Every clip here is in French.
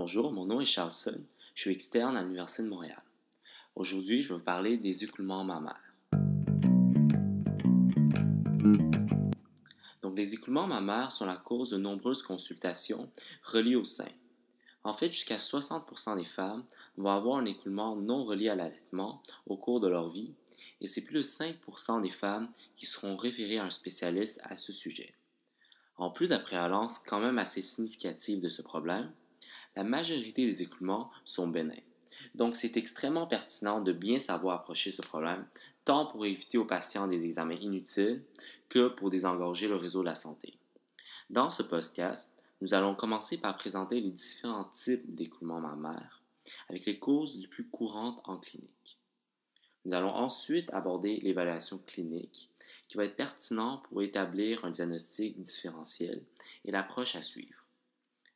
Bonjour, mon nom est Charlson, je suis externe à l'Université de Montréal. Aujourd'hui, je vais vous parler des écoulements mammaires. Donc, les écoulements mammaires sont la cause de nombreuses consultations reliées au sein. En fait, jusqu'à 60% des femmes vont avoir un écoulement non relié à l'allaitement au cours de leur vie, et c'est plus de 5% des femmes qui seront référées à un spécialiste à ce sujet. En plus de la prévalence quand même assez significative de ce problème, la majorité des écoulements sont bénins. Donc, c'est extrêmement pertinent de bien savoir approcher ce problème, tant pour éviter aux patients des examens inutiles que pour désengorger le réseau de la santé. Dans ce podcast, nous allons commencer par présenter les différents types d'écoulements mammaires, avec les causes les plus courantes en clinique. Nous allons ensuite aborder l'évaluation clinique, qui va être pertinent pour établir un diagnostic différentiel et l'approche à suivre.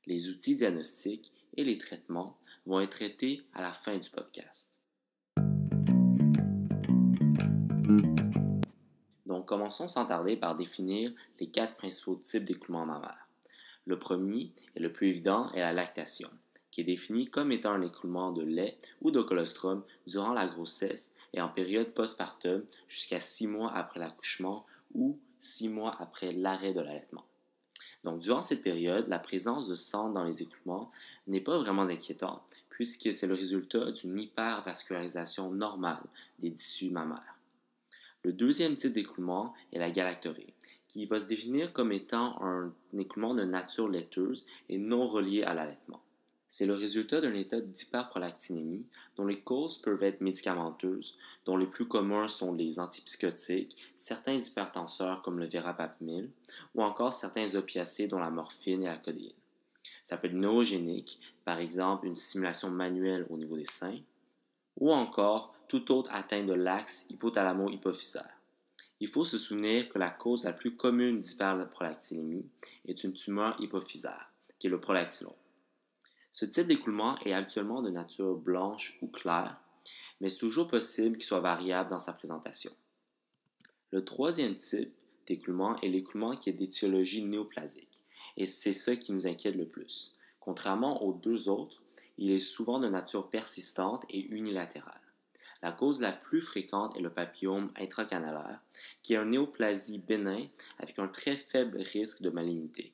Les outils diagnostiques et les traitements vont être traités à la fin du podcast. Donc, commençons sans tarder par définir les 4 principaux types d'écoulements mammaires. Le premier et le plus évident est la lactation, qui est défini comme étant un écoulement de lait ou de colostrum durant la grossesse et en période postpartum jusqu'à 6 mois après l'accouchement ou 6 mois après l'arrêt de l'allaitement. Donc, durant cette période, la présence de sang dans les écoulements n'est pas vraiment inquiétante, puisque c'est le résultat d'une hypervascularisation normale des tissus mammaires. Le deuxième type d'écoulement est la galactorrhée, qui va se définir comme étant un écoulement de nature laiteuse et non relié à l'allaitement. C'est le résultat d'un état d'hyperprolactinémie dont les causes peuvent être médicamenteuses, dont les plus communs sont les antipsychotiques, certains hypertenseurs comme le verapamil, ou encore certains opiacés dont la morphine et la codéine. Ça peut être neurogénique, par exemple une stimulation manuelle au niveau des seins, ou encore toute autre atteinte de l'axe hypothalamo-hypophysaire. Il faut se souvenir que la cause la plus commune d'hyperprolactinémie est une tumeur hypophysaire, qui est le prolactinome. Ce type d'écoulement est habituellement de nature blanche ou claire, mais c'est toujours possible qu'il soit variable dans sa présentation. Le troisième type d'écoulement est l'écoulement qui est d'étiologie néoplasique, et c'est ce qui nous inquiète le plus. Contrairement aux deux autres, il est souvent de nature persistante et unilatérale. La cause la plus fréquente est le papillome intracanalaire, qui est une néoplasie bénin avec un très faible risque de malignité.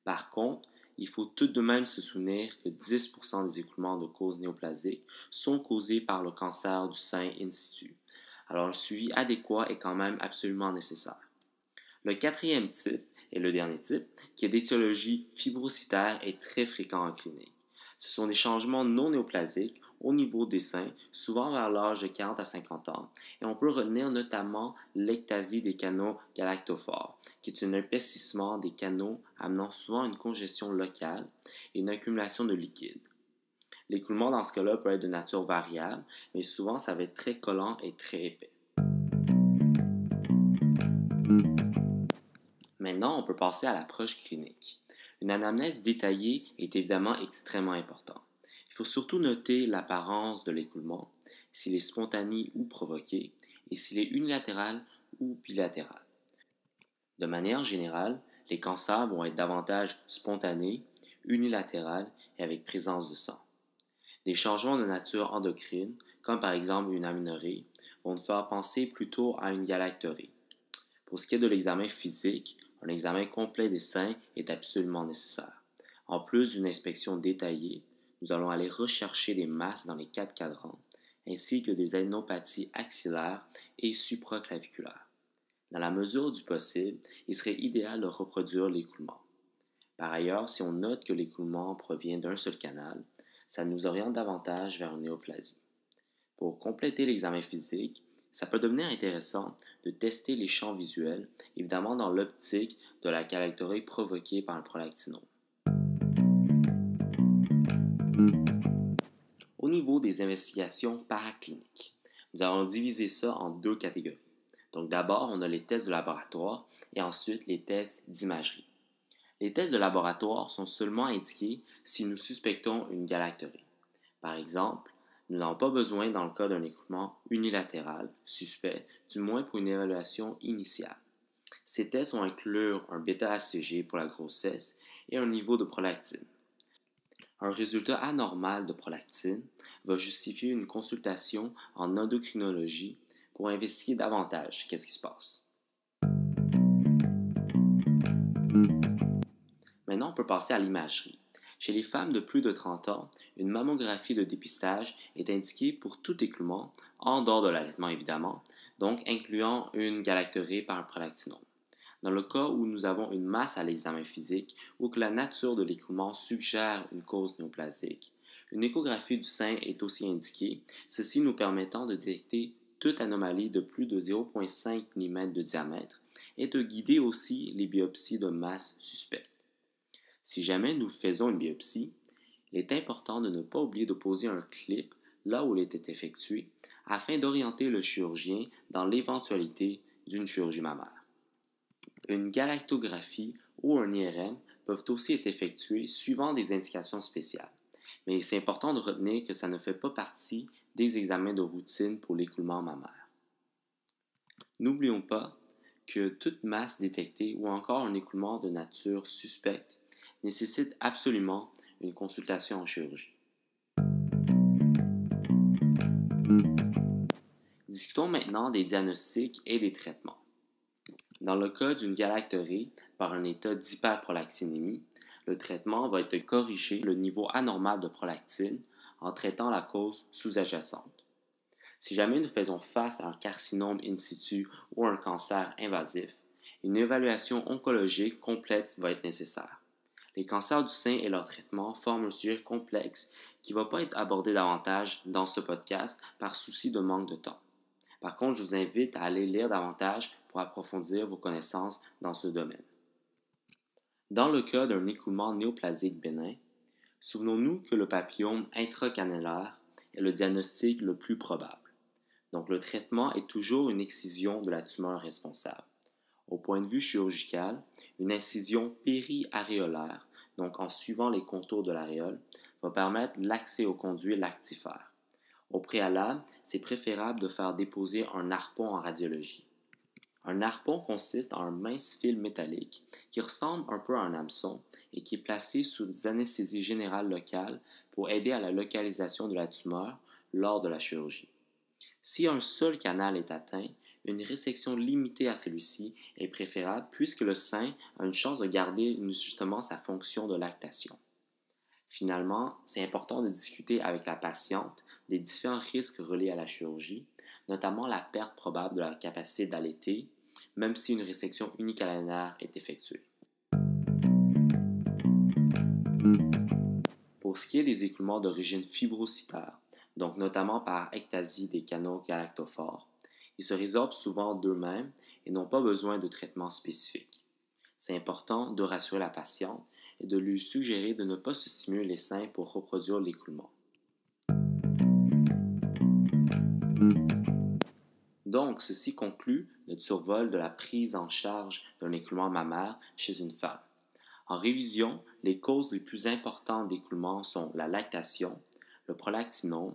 Par contre, il faut tout de même se souvenir que 10% des écoulements de cause néoplasique sont causés par le cancer du sein in situ. Alors un suivi adéquat est quand même absolument nécessaire. Le quatrième type, et le dernier type, qui est d'étiologie fibrocitaire, est très fréquent en clinique. Ce sont des changements non néoplasiques au niveau des seins, souvent vers l'âge de 40 à 50 ans, et on peut retenir notamment l'ectasie des canaux galactophores, qui est un épaississement des canaux amenant souvent une congestion locale et une accumulation de liquide. L'écoulement dans ce cas-là peut être de nature variable, mais souvent ça va être très collant et très épais. Maintenant, on peut passer à l'approche clinique. Une anamnèse détaillée est évidemment extrêmement importante. Il faut surtout noter l'apparence de l'écoulement, s'il est spontané ou provoqué, et s'il est unilatéral ou bilatéral. De manière générale, les cancers vont être davantage spontanés, unilatérales et avec présence de sang. Des changements de nature endocrine, comme par exemple une aménorrhée, vont nous faire penser plutôt à une galactorrhée. Pour ce qui est de l'examen physique, un examen complet des seins est absolument nécessaire. En plus d'une inspection détaillée, nous allons aller rechercher des masses dans les 4 cadrans, ainsi que des adénopathies axillaires et supraclaviculaires. Dans la mesure du possible, il serait idéal de reproduire l'écoulement. Par ailleurs, si on note que l'écoulement provient d'un seul canal, ça nous oriente davantage vers une néoplasie. Pour compléter l'examen physique, ça peut devenir intéressant de tester les champs visuels, évidemment dans l'optique de la galactorrhée provoquée par le prolactinome. Au niveau des investigations paracliniques, nous allons diviser ça en 2 catégories. Donc d'abord, on a les tests de laboratoire et ensuite les tests d'imagerie. Les tests de laboratoire sont seulement indiqués si nous suspectons une galactorrhée. Par exemple, nous n'avons pas besoin dans le cas d'un écoulement unilatéral suspect, du moins pour une évaluation initiale. Ces tests vont inclure un bêta-HCG pour la grossesse et un niveau de prolactine. Un résultat anormal de prolactine va justifier une consultation en endocrinologie pour investiguer davantage qu'est-ce qui se passe. Maintenant, on peut passer à l'imagerie. Chez les femmes de plus de 30 ans, une mammographie de dépistage est indiquée pour tout écoulement, en dehors de l'allaitement évidemment, donc incluant une galactorée par un prolactinome. Dans le cas où nous avons une masse à l'examen physique ou que la nature de l'écoulement suggère une cause néoplasique, une échographie du sein est aussi indiquée, ceci nous permettant de détecter toute anomalie de plus de 0,5 mm de diamètre et de guider aussi les biopsies de masse suspectes. Si jamais nous faisons une biopsie, il est important de ne pas oublier de poser un clip là où il était effectué afin d'orienter le chirurgien dans l'éventualité d'une chirurgie mammaire. Une galactographie ou un IRM peuvent aussi être effectués suivant des indications spéciales, mais c'est important de retenir que ça ne fait pas partie des examens de routine pour l'écoulement mammaire. N'oublions pas que toute masse détectée ou encore un écoulement de nature suspecte nécessite absolument une consultation en chirurgie. Discutons maintenant des diagnostics et des traitements. Dans le cas d'une galactorée par un état d'hyperprolactinémie, le traitement va être de corriger le niveau anormal de prolactine en traitant la cause sous-adjacente. Si jamais nous faisons face à un carcinome in situ ou un cancer invasif, une évaluation oncologique complète va être nécessaire. Les cancers du sein et leur traitement forment un sujet complexe qui ne va pas être abordé davantage dans ce podcast par souci de manque de temps. Par contre, je vous invite à aller lire davantage pour approfondir vos connaissances dans ce domaine. Dans le cas d'un écoulement néoplasique bénin, souvenons-nous que le papillome intracannulaire est le diagnostic le plus probable. Donc le traitement est toujours une excision de la tumeur responsable. Au point de vue chirurgical, une incision périaréolaire, donc en suivant les contours de l'aréole, va permettre l'accès au conduit lactifère. Au préalable, c'est préférable de faire déposer un harpon en radiologie. Un harpon consiste en un mince fil métallique qui ressemble un peu à un hameçon et qui est placé sous anesthésie générale locale pour aider à la localisation de la tumeur lors de la chirurgie. Si un seul canal est atteint, une résection limitée à celui-ci est préférable puisque le sein a une chance de garder justement sa fonction de lactation. Finalement, c'est important de discuter avec la patiente des différents risques reliés à la chirurgie, notamment la perte probable de la capacité d'allaiter, même si une résection unicanalaire est effectuée. Pour ce qui est des écoulements d'origine fibrocytaire, donc notamment par ectasie des canaux galactophores, ils se résorbent souvent d'eux-mêmes et n'ont pas besoin de traitement spécifique. C'est important de rassurer la patiente et de lui suggérer de ne pas se stimuler les seins pour reproduire l'écoulement. Donc, ceci conclut notre survol de la prise en charge d'un écoulement mammaire chez une femme. En révision, les causes les plus importantes d'écoulement sont la lactation, le prolactinome,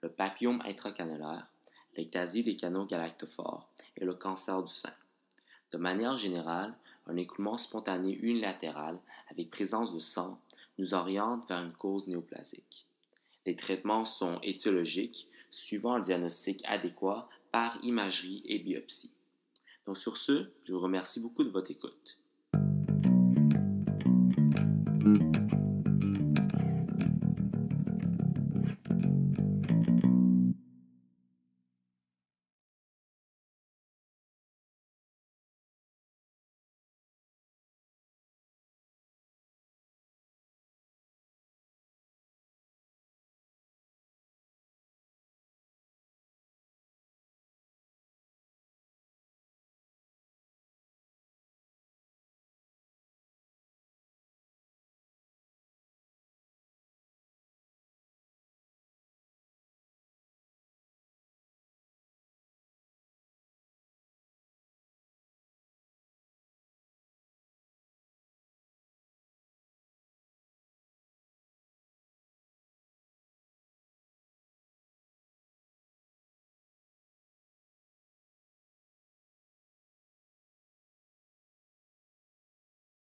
le papillome intracannulaire, l'ectasie des canaux galactophores et le cancer du sein. De manière générale, un écoulement spontané unilatéral avec présence de sang nous oriente vers une cause néoplasique. Les traitements sont étiologiques, suivant un diagnostic adéquat par imagerie et biopsie. Donc sur ce, je vous remercie beaucoup de votre écoute.